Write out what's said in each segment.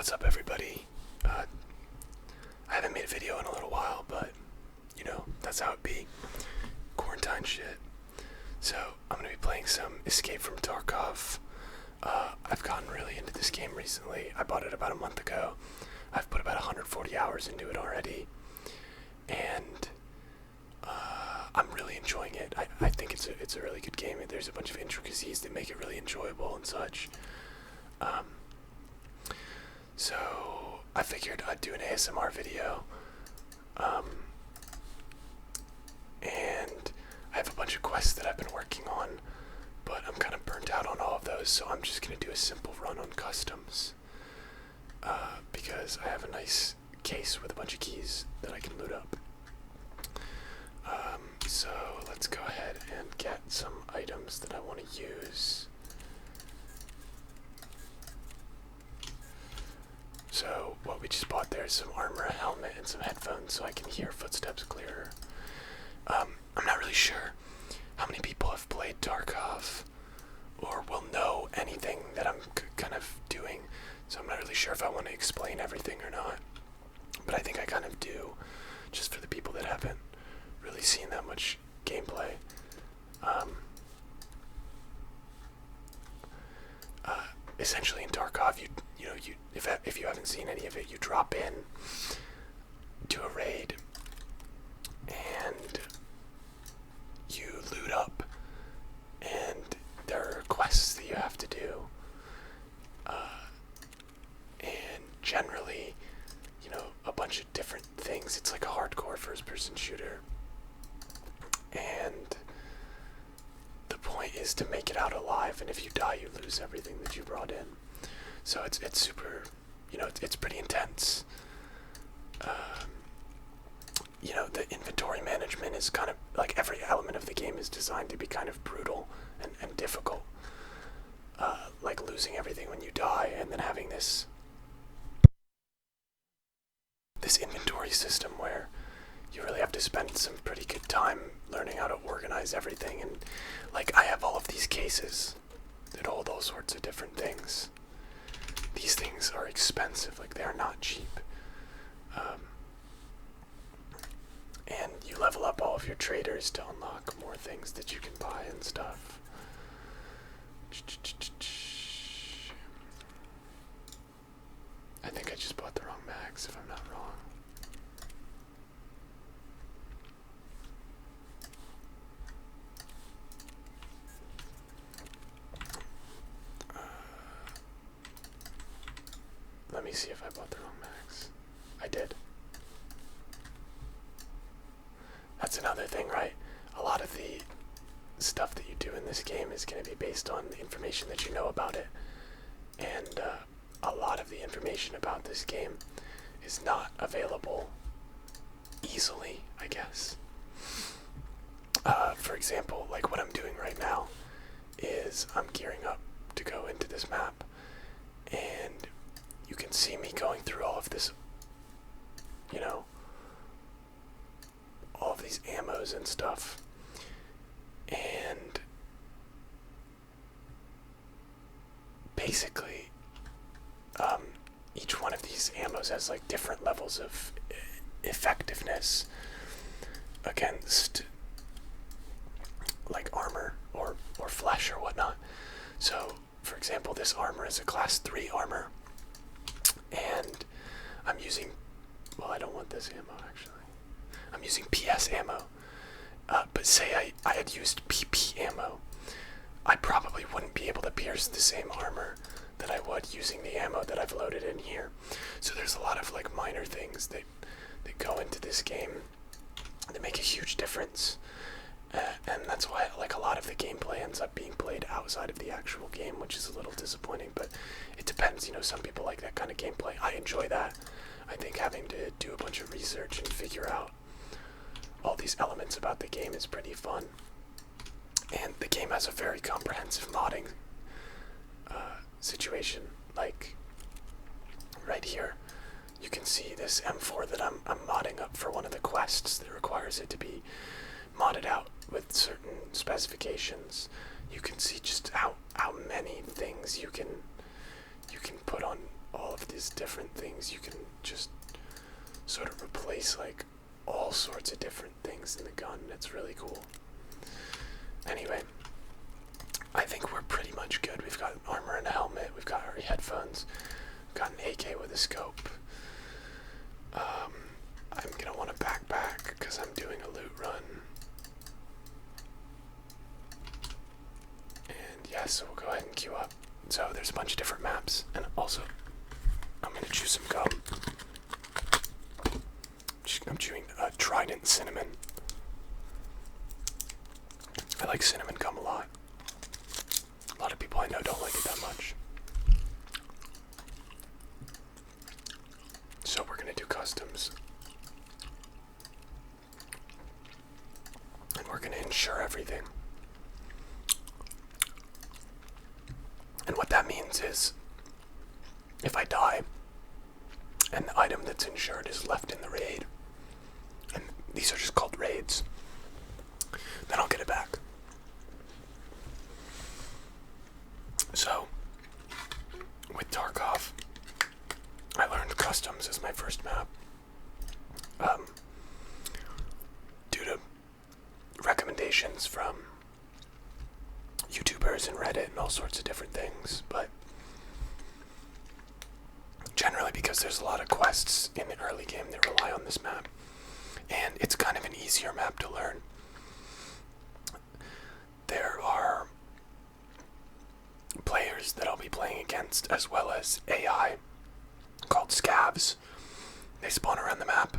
What's up, everybody? I haven't made a video in a little while, but that's how it be. Quarantine shit. So I'm gonna be playing some Escape from Tarkov. I've gotten really into this game recently. I bought it about a month ago. I've put about 140 hours into it already, and I'm really enjoying it. I think it's a really good game. There's a bunch of intricacies that make it really enjoyable and such. So I figured I'd do an ASMR video, and I have a bunch of quests that I've been working on, but I'm kind of burnt out on all of those, so I'm just going to do a simple run on customs, because I have a nice case with a bunch of keys that I can loot up. So let's go ahead and get some items that I want to use. So what we just bought there is some armor, a helmet, and some headphones so I can hear footsteps clearer. I'm not really sure how many people have played Tarkov or will know anything that I'm kind of doing, so I'm not really sure if I want to explain everything or not. But I think I kind of do, just for the people that haven't really seen that much gameplay. Essentially in Tarkov, if you haven't seen any of it, you drop in to a raid and you loot up, and there are quests that you have to do, and generally, a bunch of different things. It's like a hardcore first-person shooter, and the point is to make it out alive, and if you die, you lose everything that you brought in. So it's super, it's pretty intense. The inventory management is kind of like every element of the game is designed to be kind of brutal and difficult. Like losing everything when you die, and then having this inventory system where you really have to spend some pretty good time learning how to organize everything. And like, I have all of these cases that hold all sorts of different things. These things are expensive, like they are not cheap. And you level up all of your traders to unlock more things that you can buy and stuff. I think I just bought the wrong mags, if I'm not wrong. Let me see if I bought the wrong mags. I did. That's another thing, right? A lot of the stuff that you do in this game is going to be based on the information that you know about it. And a lot of the information about this game is not available easily, I guess. For example, like what I'm doing right now is I'm gearing up to go into this map, and you can see me going through all of this, all of these ammos and stuff. And basically, each one of these ammos has like different levels of effectiveness against like armor or flesh or whatnot. So, for example, this armor is a class 3 armor, and I'm using, I don't want this ammo actually. I'm using PS ammo, but say I had used PP ammo, I probably wouldn't be able to pierce the same armor that I would using the ammo that I've loaded in here. So there's a lot of like minor things that go into this game that make a huge difference. And that's why like a lot of the gameplay ends up being played outside of the actual game, which is a little disappointing, but it depends. Some people like that kind of gameplay. I enjoy that. I think having to do a bunch of research and figure out all these elements about the game is pretty fun. And the game has a very comprehensive modding situation. Like right here, you can see this M4 that I'm modding up for one of the quests that requires it to be modded out with certain specifications. You can see just how many things you can put on all of is different things. You can just sort of replace like all sorts of different things in the gun. It's really cool. Anyway, I think we're pretty much good. We've got armor and a helmet. We've got our headphones. We've got an AK with a scope. I'm gonna want a backpack because I'm doing a loot run. And yeah, so we'll go ahead and queue up. So there's a bunch of different maps, and also I'm gonna chew some gum. I'm chewing Trident cinnamon. I like cinnamon gum a lot. A lot of people I know don't like it that much. So we're gonna do customs. And we're gonna insure everything. And what that means is, if I die, and the item that's insured is left in the raid, and these are just called raids, then I'll get it back. So, with Tarkov, I learned customs as my first map. Due to recommendations from YouTubers and Reddit and all sorts of different things, but generally because there's a lot of quests in the early game that rely on this map, and it's kind of an easier map to learn. There are players that I'll be playing against, as well as AI called scavs. They spawn around the map,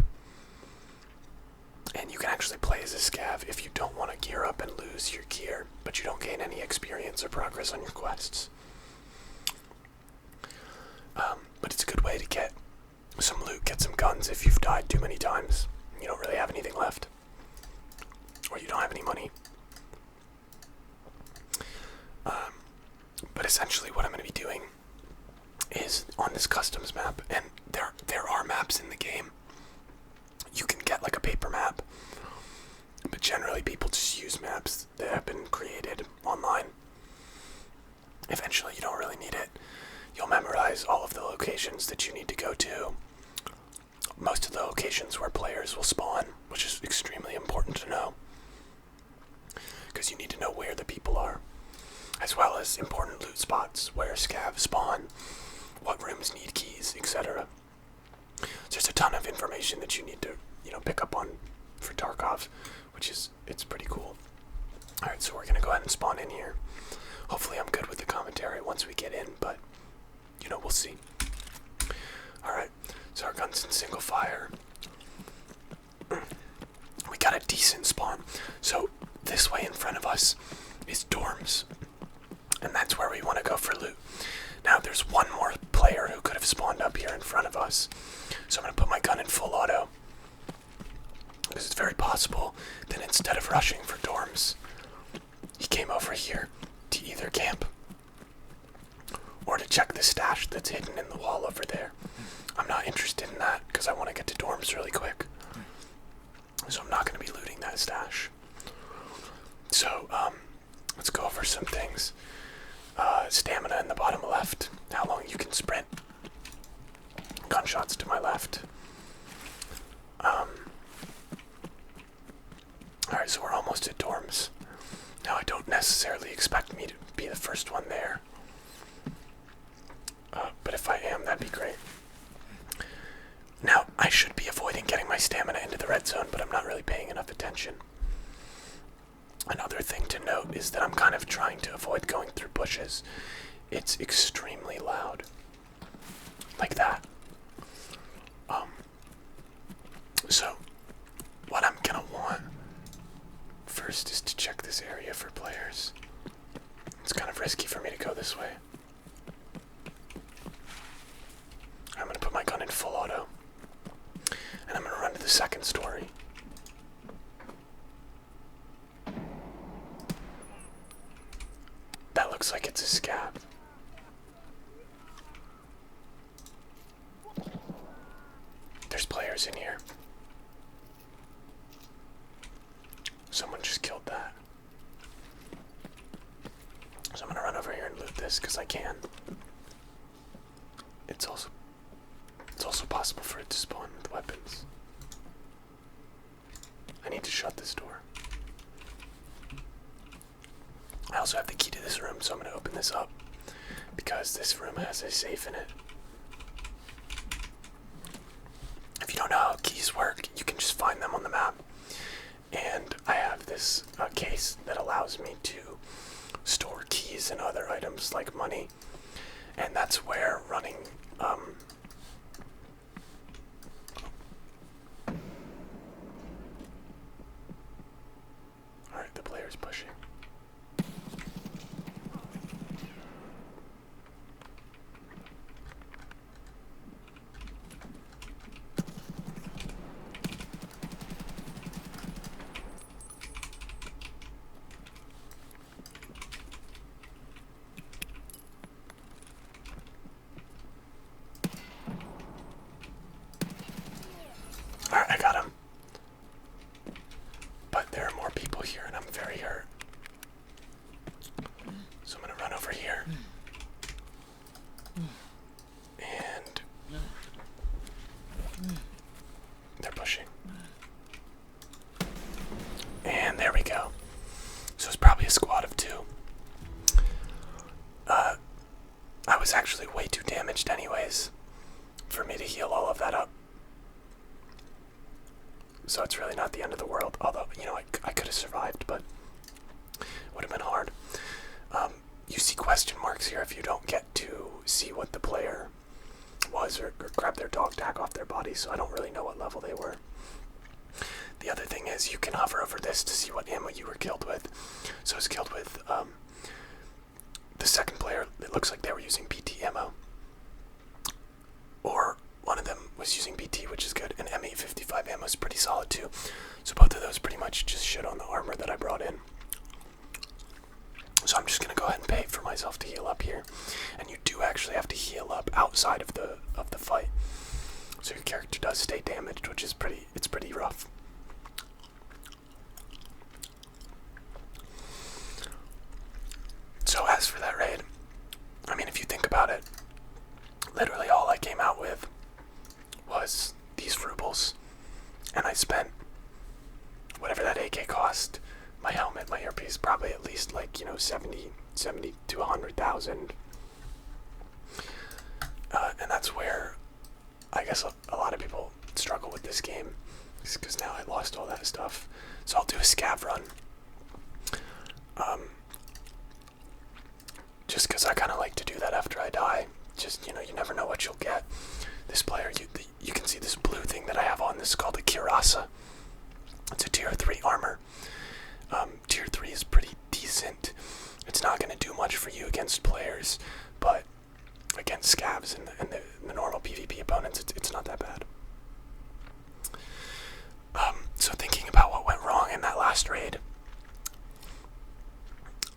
and you can actually play as a scav if you don't want to gear up and lose your gear, but you don't gain any experience or progress on your quests. But it's a good way to get some loot, get some guns if you've died too many times. You don't really have anything left, or you don't have any money. But essentially what I'm going to be doing is on this customs map, and there are maps in the game. You can get like a paper map, but generally people just use maps that have been created online. Eventually you don't really need it. You'll memorize all of the locations that you need to go to. Most of the locations where players will spawn, which is extremely important to know, because you need to know where the people are, as well as important loot spots where scavs spawn, what rooms need keys, etc. So there's a ton of information that you need to, pick up on for Tarkov, it's pretty cool. Alright, so we're gonna go ahead and spawn in here. Hopefully I'm good with the commentary once we get in, but, we'll see. Alright, so our gun's in single fire. We got a decent spawn. So this way in front of us is dorms, and that's where we want to go for loot. Now there's one more player who could have spawned up here in front of us, so I'm going to put my gun in full auto, because it's very possible that instead of rushing for dorms, he came over here to either camp or to check the stash that's hidden in the wall over there. I'm not interested in that because I want to get to dorms really quick, so I'm not going to be looting that stash. So let's go over some things. Stamina in the bottom left, how long you can sprint. Gunshots to my left. Alright, so we're almost at dorms. Now I don't necessarily expect me to be the first one there, but if I am, that'd be great. Now, I should be avoiding getting my stamina into the red zone, but I'm not really paying enough attention. Another thing to note is that I'm kind of trying to avoid going through bushes. It's extremely loud. Like that. So, what I'm gonna want first is to check this area for players. It's kind of risky for me to go this way. I'm gonna put my gun in full auto, and I'm gonna run to the second story. That looks like it's a scab. There's players in here. Someone just killed that. So I'm gonna run over here and loot this because I can. It's also impossible for it to spawn with weapons. I need to shut this door. I also have the key to this room, so I'm going to open this up because this room has a safe in it. If you don't know how keys work, you can just find them on the map. And I have this case that allows me to store keys and other items like money. And that's where running alright, the player's pushing. Alright, I got him. But there are more people here and I'm very hurt. So I'm gonna run over here. And they're pushing. And there we go. So it's probably a squad of 2. I was actually way too damaged anyways for me to heal all of that up. So it's really not the end of the world, although, you know, I could have survived, but it would have been hard. You see question marks here if you don't get to see what the player was or grab their dog tag off their body, so I don't really know what level they were. The other thing is you can hover over this to see what ammo you were killed with. So I was killed with the second player. It looks like they were using BT ammo. Or one of them was using BT, which is good, and M855 ammo is pretty solid too. So both of those pretty much just shit on the armor that I brought in. So I'm just gonna go ahead and pay for myself to heal up here. And you do actually have to heal up outside of the fight. So your character does stay damaged, which is pretty rough. So as for that raid, I mean, if you think about it, literally all I came out with was these rubles, and I spent whatever that AK cost, my helmet, my earpiece, probably at least like, you know, 70 to 100,000. And that's where I guess a lot of people struggle with this game, because now I lost all that stuff. So I'll do a scav run. Just because I kind of like to do that after I die. Just, you know, you never know what you'll get. This player, you can see this blue thing that I have on. This is called a Kirasa. It's a tier 3 armor. Tier 3 is pretty decent. It's not going to do much for you against players, but against scavs and the normal PvP opponents, it's not that bad. So thinking about what went wrong in that last raid,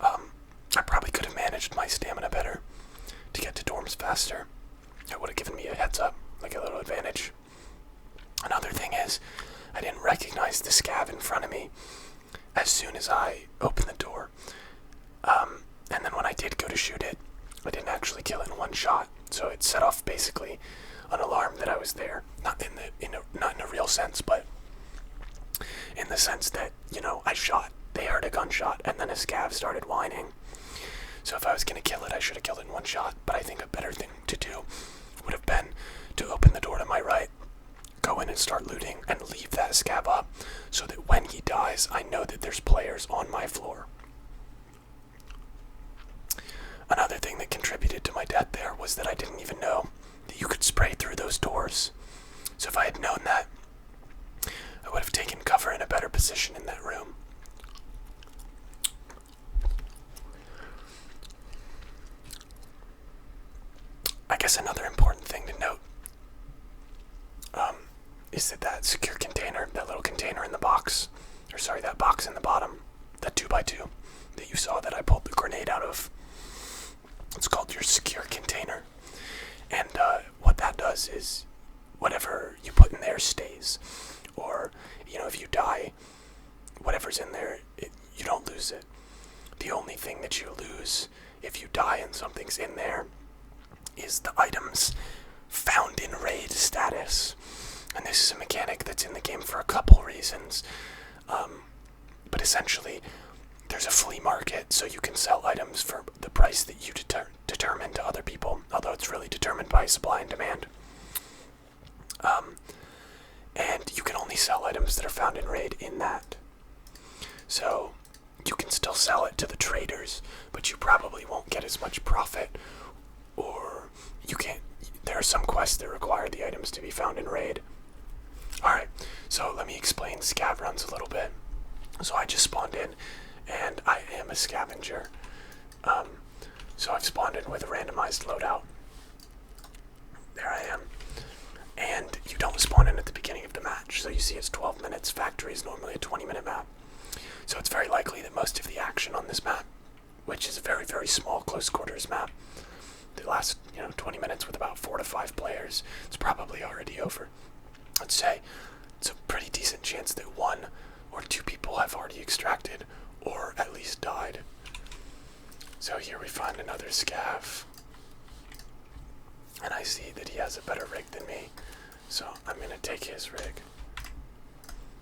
I probably could have managed my stamina better to get to dorms faster. It would have given me a heads up, like a little advantage. Another thing is, I didn't recognize the scav in front of me as soon as I opened the door. And then when I did go to shoot it, I didn't actually kill it in one shot. So it set off basically an alarm that I was there. Not in a real sense, but in the sense that, you know, I shot, they heard a gunshot, and then a scav started whining. So if I was going to kill it, I should have killed it in one shot. But I think a better thing to do would have been to open the door to my right, go in and start looting, and leave that scav up, so that when he dies, I know that there's players on my floor. Another thing that contributed to my death there was that I didn't even know that you could spray through those doors. So if I had known that, I would have taken cover in a better position in that room. I guess another important thing to note is that secure container, that little container in the box, or sorry, that box in the bottom, that 2x2 that you saw that I pulled the grenade out of, it's called your secure container. And what that does is whatever you put in there stays. Or, you know, if you die, whatever's in there, you don't lose it. The only thing that you lose if you die and something's in there is the items found in raid status. mechanic that's in the game for a couple reasons. But essentially, there's a flea market, so you can sell items for the price that you determine to other people, although it's really determined by supply and demand. And you can only sell items that are found in raid in that. So you can still sell it to the traders, but you probably won't get as much profit, or you can't. There are some quests that require the items to be found in raid. Alright, so let me explain scav runs a little bit. So I just spawned in, and I am a scavenger. So I've spawned in with a randomized loadout. There I am. And you don't spawn in at the beginning of the match, so you see it's 12 minutes. Factory is normally a 20-minute map. So it's very likely that most of the action on this map, which is a very, very small close quarters map, the last 20 minutes with about 4 to 5 players, it's probably already over. I'd say it's a pretty decent chance that 1 or 2 people have already extracted or at least died. So here we find another scav, and I see that he has a better rig than me, so I'm going to take his rig.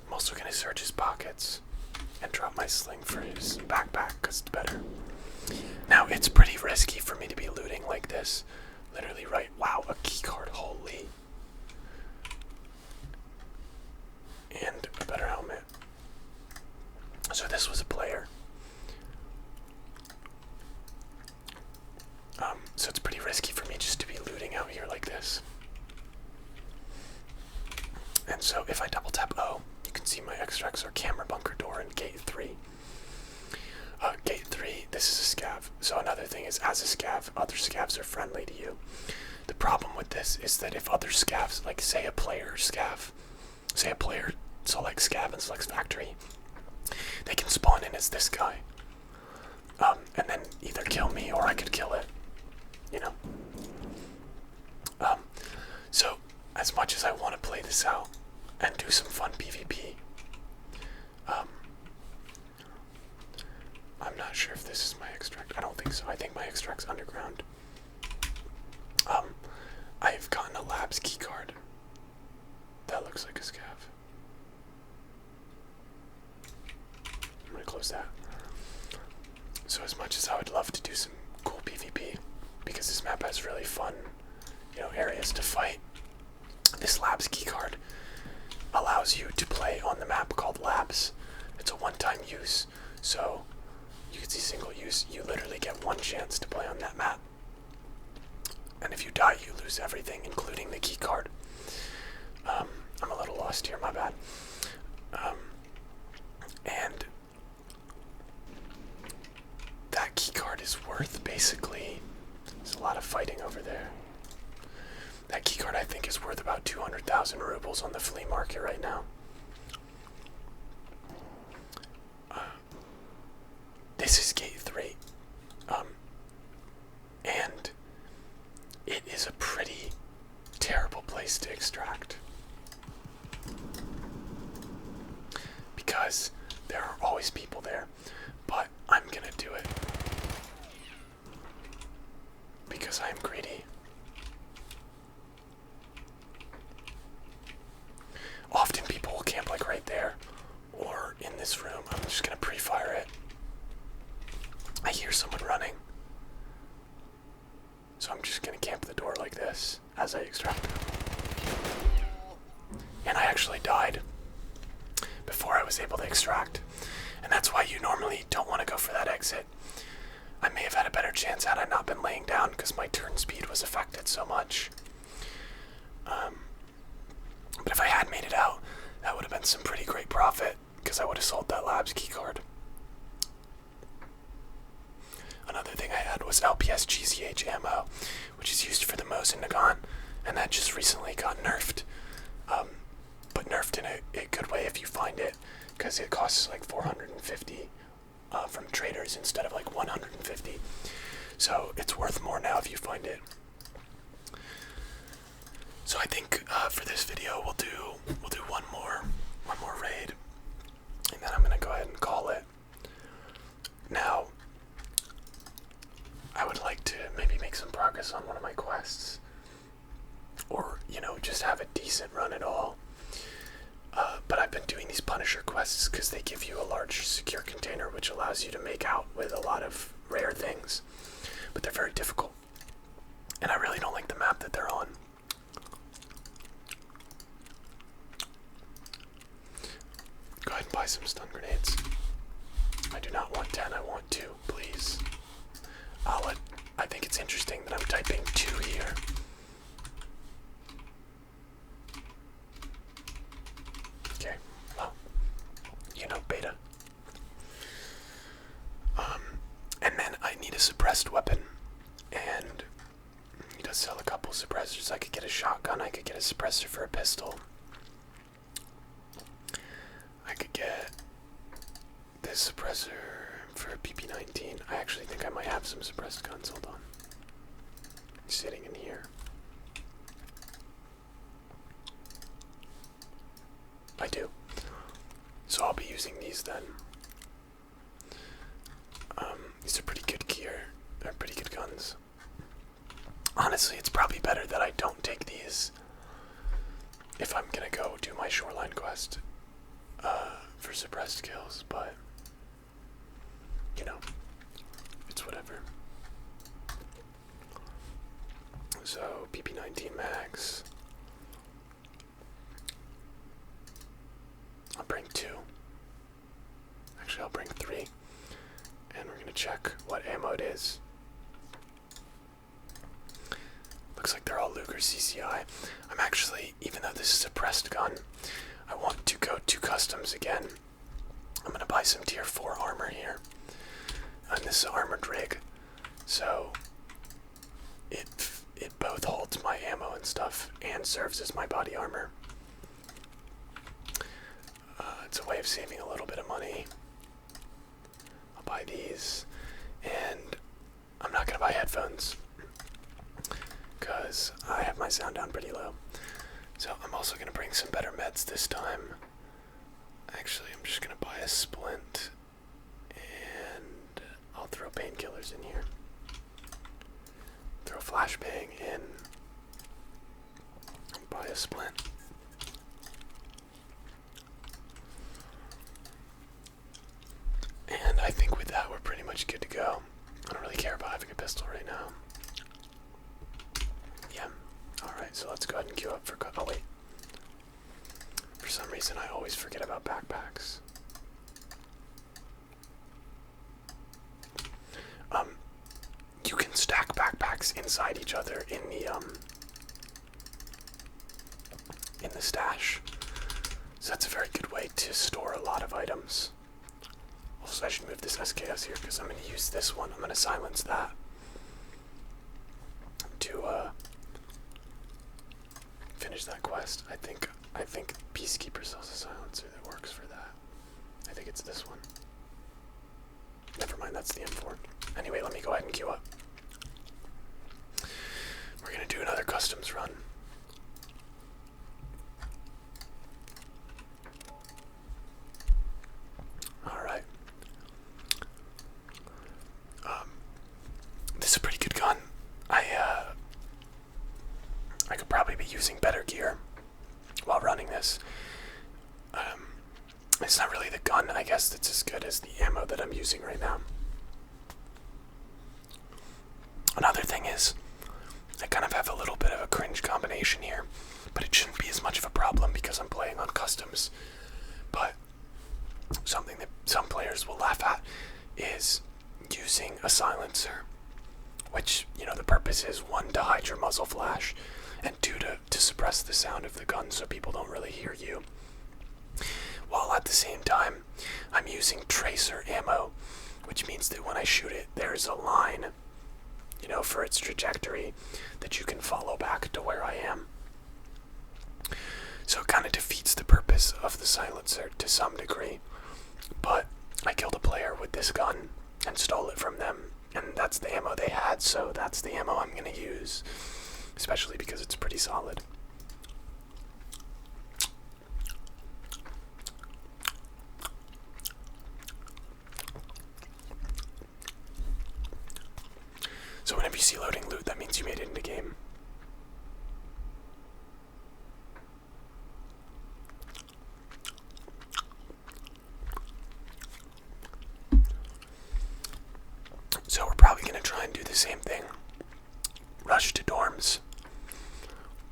I'm also going to search his pockets and drop my sling for his backpack because it's better. Now, it's pretty risky for me to be looting like this. Literally, right? Wow, a keycard, holy. And a better helmet. So this was a player. So it's pretty risky for me just to be looting out here like this. And so if I double tap O, you can see my extracts are camera, bunker door, and gate 3. Gate 3, this is a scav. So another thing is, as a scav, other scavs are friendly to you. The problem with this is that if other scavs, like say a player selects scav and selects factory, they can spawn in as this guy. And then either kill me or I could kill it. So as much as I want to play this out and do some fun PvP, I'm not sure if this is my extract. I don't think so. I think my extract's underground. I've gotten a labs keycard. That looks like a scav. I'm gonna close that. So as much as I would love to do some cool PvP, because this map has really fun, areas to fight, this labs keycard allows you to play on the map called labs. It's a one-time use, so you can see single use. You literally get one chance to play on that map, and if you die, you lose everything, including the keycard. I'm a little lost here, my bad. And that keycard is worth basically, there's a lot of fighting over there. That keycard I think is worth about 200,000 rubles on the flea market right now. This is gate 3. And it is a pretty terrible place to extract. Because there are always people there. But I'm gonna do it. Because I am greedy. Often people will camp like right there. Or in this room. I'm just gonna pre-fire it. I hear someone running. So I'm just gonna camp the door like this as I extract. And I actually died before I was able to extract. And that's why you normally don't want to go for that exit. I may have had a better chance had I not been laying down because my turn speed was affected so much. But if I had made it out, that would have been some pretty great profit because I would have sold that labs keycard. Another thing I had was LPS GCH ammo, which is used for the Mosin Nagant, and that just recently got nerfed. But nerfed in a good way if you find it, because it costs like 450 from traders instead of like 150. So it's worth more now if you find it. So I think for this video we'll do one more raid, and then I'm gonna go ahead and call it. Now, I would like to maybe make some progress on one of my quests, or just have a decent run at all. been doing these Punisher quests because they give you a large secure container which allows you to make out with a lot of rare things. But they're very difficult. And I really don't like the map that they're on. Go ahead and buy some stun grenades. I do not want 10, I want 2, please. I think it's interesting that I'm typing 2 here. Okay, well, you know, beta. And then I need a suppressed weapon. And he does sell a couple suppressors. I could get a shotgun, I could get a suppressor for a pistol. I could get this suppressor for a PP-19. I actually think I might have some suppressed guns. Hold on. Sitting in here. I do. So I'll be using these then. These are pretty good gear. They're pretty good guns. Honestly, it's probably better that I don't take these if I'm gonna go do my shoreline quest for suppressed kills, but you know, it's whatever. So PP-19 mags. I'll bring 2. Actually, I'll bring 3. And we're gonna check what ammo it is. Looks like they're all Luger CCI. I'm actually, even though this is a pressed gun, I want to go to customs again. I'm gonna buy some tier 4 armor here. And this is an armored rig, so it both holds my ammo and stuff and serves as my body armor. It's a way of saving a little bit of money. I'll buy these, and I'm not gonna buy headphones because I have my sound down pretty low. So I'm also gonna bring some better meds this time. Actually, I'm just gonna buy a splint, and I'll throw painkillers in here. Throw flashbang in. Buy a splint. And I think with that we're pretty much good to go. I don't really care about having a pistol right now. Yeah. Alright, so let's go ahead and queue up for... Oh, wait. For some reason, I always forget about backpacks. You can stack backpacks inside each other in the stash. So that's a very good way to store a lot of items. Also, I should move this SKS here because I'm going to use this one. I'm going to silence that to finish that quest. I think Peacekeeper sells a silencer that works for that. I think it's this one. Never mind, that's the M4. Anyway, let me go ahead and queue up. We're going to do another customs run. Alright. This is a pretty good gun. I could probably be using better gear while running this. It's not really the gun, I guess, that's as good as the ammo that I'm using right now. Another thing is, I kind of have a little bit of a cringe combination here, but it shouldn't be as much of a problem because I'm playing on customs. But something that some players will laugh at is using a silencer, which, you know, the purpose is 1, to hide your muzzle flash, and 2, to suppress the sound of the gun so people don't really hear you. While at the same time, I'm using tracer ammo, which means that when I shoot it, there's a line, you know, for its trajectory that you can follow back to where I am. So it kind of defeats the purpose of the silencer to some degree. But I killed a player with this gun and stole it from them, and that's the ammo they had, so that's the ammo I'm going to use, especially because it's pretty solid. So whenever you see loading loot, that means you made it into game. the same thing. Rush to dorms.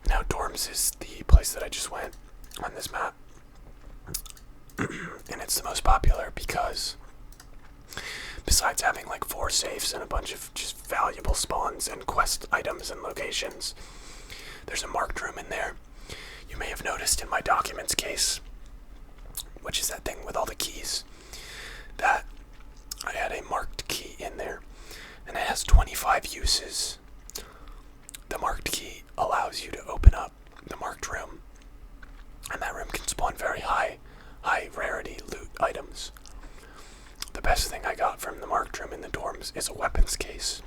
Now dorms is the place that I just went on this map. And it's the most popular because besides having like 4 safes and a bunch of just valuable spawns and quest items and locations, there's a marked room in there. You may have noticed in my documents case, which is that thing with all the keys, that I had a marked key in there, and it has 25 uses. The marked key allows you to open up the marked room, and that room can spawn very high rarity loot items. The best thing I got from the marked room in the dorms is a weapons case,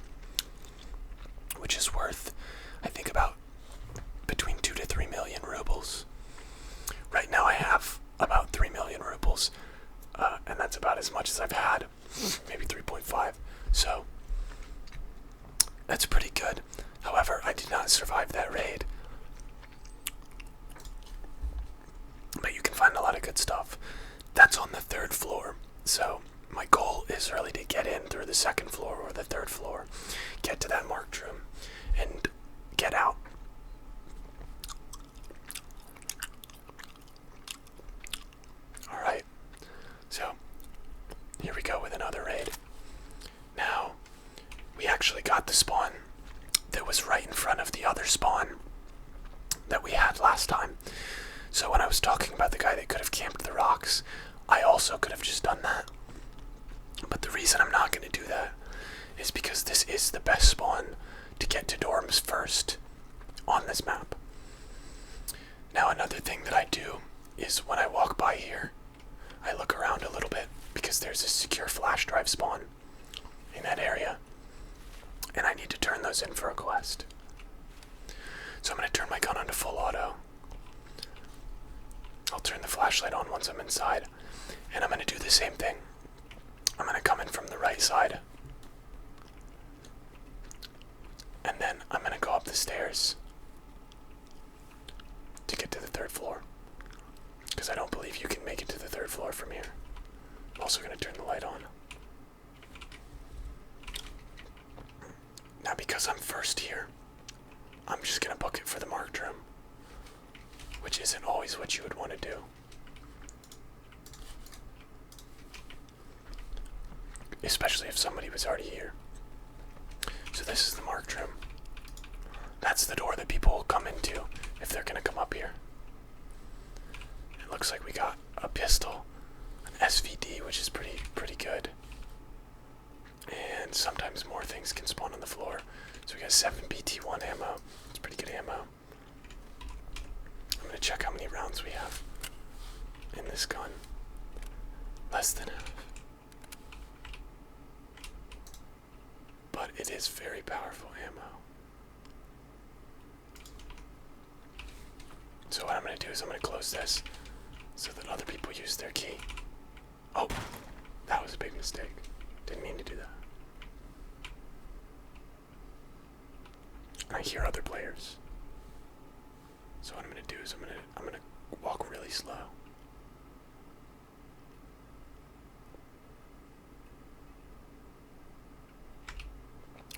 which is worth, I think, about between 2 to 3 million rubles. Right now I have about 3 million rubles, and that's about as much as I've had, maybe 3.5, so that's pretty good. However, I did not survive that raid, but you can find a lot of good stuff. That's on the 3rd floor, so my goal is really to get in through the 2nd floor or the 3rd floor, get to that marked room, and get out. Alright, so here we go with another raid. Now, we actually got the spawn that was right in front of the other spawn that we had last time. So when I was talking about the guy that could have camped the rocks, I also could have just done that. But the reason I'm not going to do that is because this is the best spawn to get to dorms first on this map. Now another thing that I do is when I walk by here, I look around a little bit because there's a secure flash drive spawn in that area, and I need to turn those in for a quest. So I'm going to turn my gun onto full auto. I'll turn the flashlight on once I'm inside, and I'm going to do the same thing. I'm going to come in from the right side, and then I'm going to go up the stairs to get to the 3rd floor, because I don't believe you can make it to the 3rd floor from here. I'm also going to turn the light on. Now because I'm first here, I'm just going to book it for the marked room, which isn't always what you would want to do. Especially if somebody was already here. So this is the marked room. That's the door that people will come into if they're going to come up here. It looks like we got a pistol, an SVD, which is pretty good. And sometimes more things can spawn on the floor. So we got 7 BT1 ammo. It's pretty good ammo. I'm going to check how many rounds we have in this gun. Less than half. But it is very powerful ammo. So what I'm going to do is I'm going to close this so that other people use their key. Oh, that was a big mistake. Didn't mean to do that. I hear other players. So what I'm going to do is I'm going to walk really slow.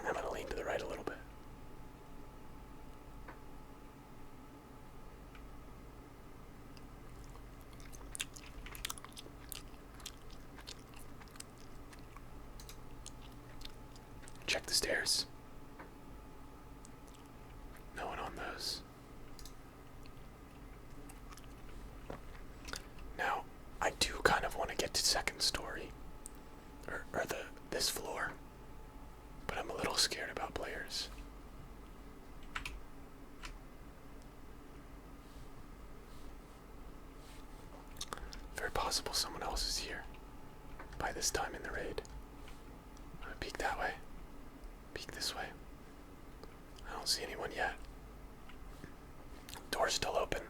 I'm going to lean to the right a little bit. Check the stairs. No one on those. Now, I do kind of want to get to 2nd story, or this floor, but I'm a little scared about players. Very possible someone else is here by this time in the raid. I'm gonna peek that way. Peek this way. I don't see anyone yet. Door's still open.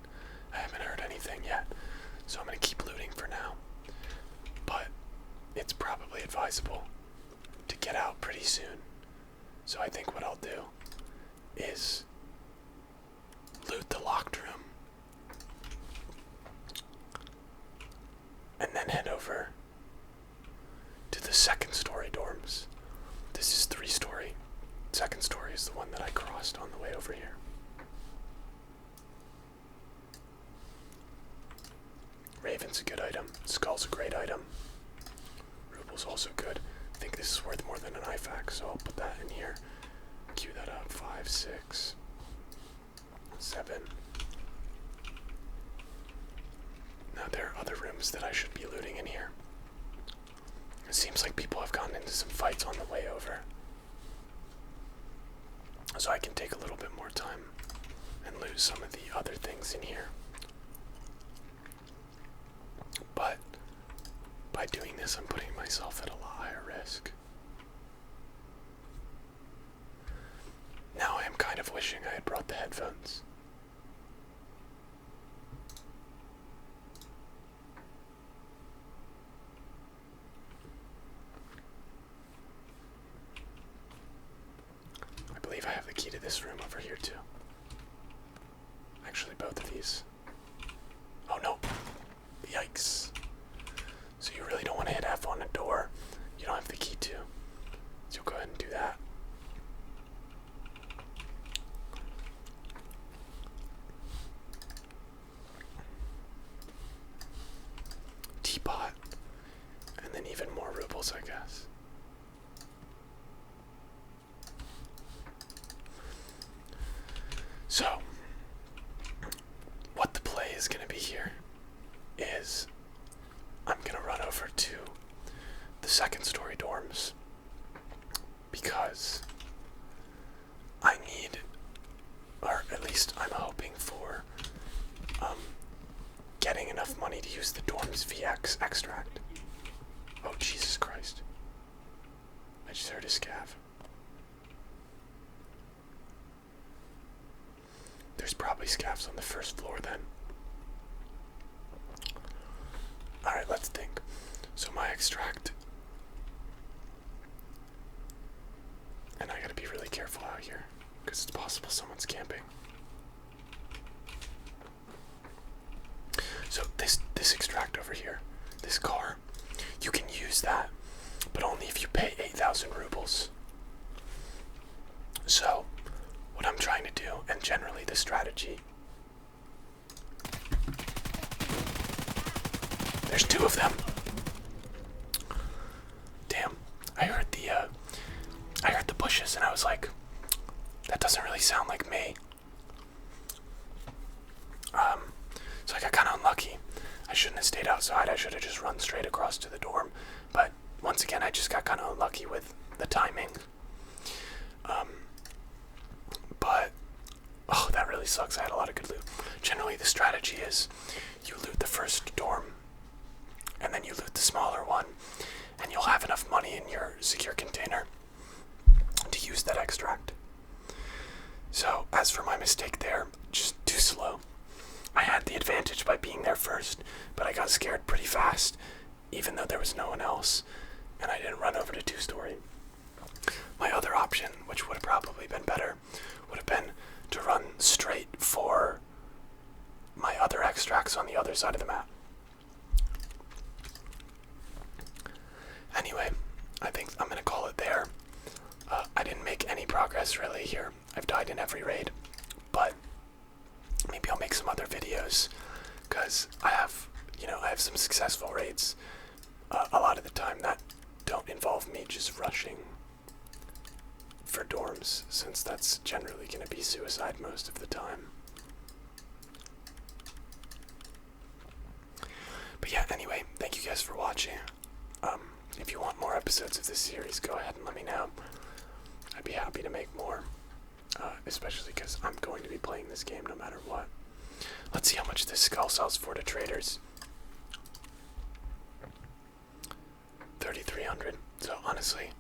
I haven't heard anything yet, so I'm gonna keep looting for now. But it's probably advisable to get out pretty soon. So I think what I'll do is loot the locked room and then head over to the 2nd story dorms. This is 3-story. Heart's a good item. Skull's a great item. Ruble's also good. I think this is worth more than an IFAC, so I'll put that in here. Queue that up. 5, 6, 7. Now there are other rooms that I should be looting in here. It seems like people have gotten into some fights on the way over. So I can take a little bit more time and lose some of the other things in here. But by doing this, I'm putting myself at a lot higher risk. Now I am kind of wishing I had brought the headphones. I believe I have the key to this room over here too. Actually, both of these. Oh no. Yikes. So you really don't want to hit F on a door you don't have the key to. So go ahead and do that. Teapot. And then even more rubles, I guess. So, what the play is going to be here is I'm going to run over to the second story dorms because I need, or at least I'm hoping for, getting enough money to use the dorms VX extract. Oh, Jesus Christ. I just heard a scav. There's probably scavs on the first floor then. Alright, let's think. So my extract. And I gotta be really careful out here, because it's possible someone's camping. So this extract over here, this car, you can use that, but only if you pay 8,000 rubles. So, what I'm trying to do, and generally the strategy, there's 2 of them. Damn, I heard the bushes and I was like, that doesn't really sound like me. So I got kind of unlucky. I shouldn't have stayed outside. I should have just run straight across to the dorm. But once again, I just got kind of unlucky with the timing. But oh, that really sucks. I had a lot of good loot. Generally, the strategy is you loot the first dorm, and then you loot the smaller one, and you'll have enough money in your secure container to use that extract. So, as for my mistake there, just too slow. I had the advantage by being there first, but I got scared pretty fast, even though there was no one else, and I didn't run over to 2-story. My other option, which would have probably been better, would have been to run straight for my other extracts on the other side of the map. Anyway, I think I'm going to call it there. I didn't make any progress really here. I've died in every raid, but maybe I'll make some other videos, because I have some successful raids a lot of the time that don't involve me just rushing for dorms, since that's generally going to be suicide most of the time. But yeah, anyway, thank you guys for watching. If you want more episodes of this series, go ahead and let me know. I'd be happy to make more, especially because I'm going to be playing this game no matter what. Let's see how much this skull sells for to traders. 3,300. So honestly,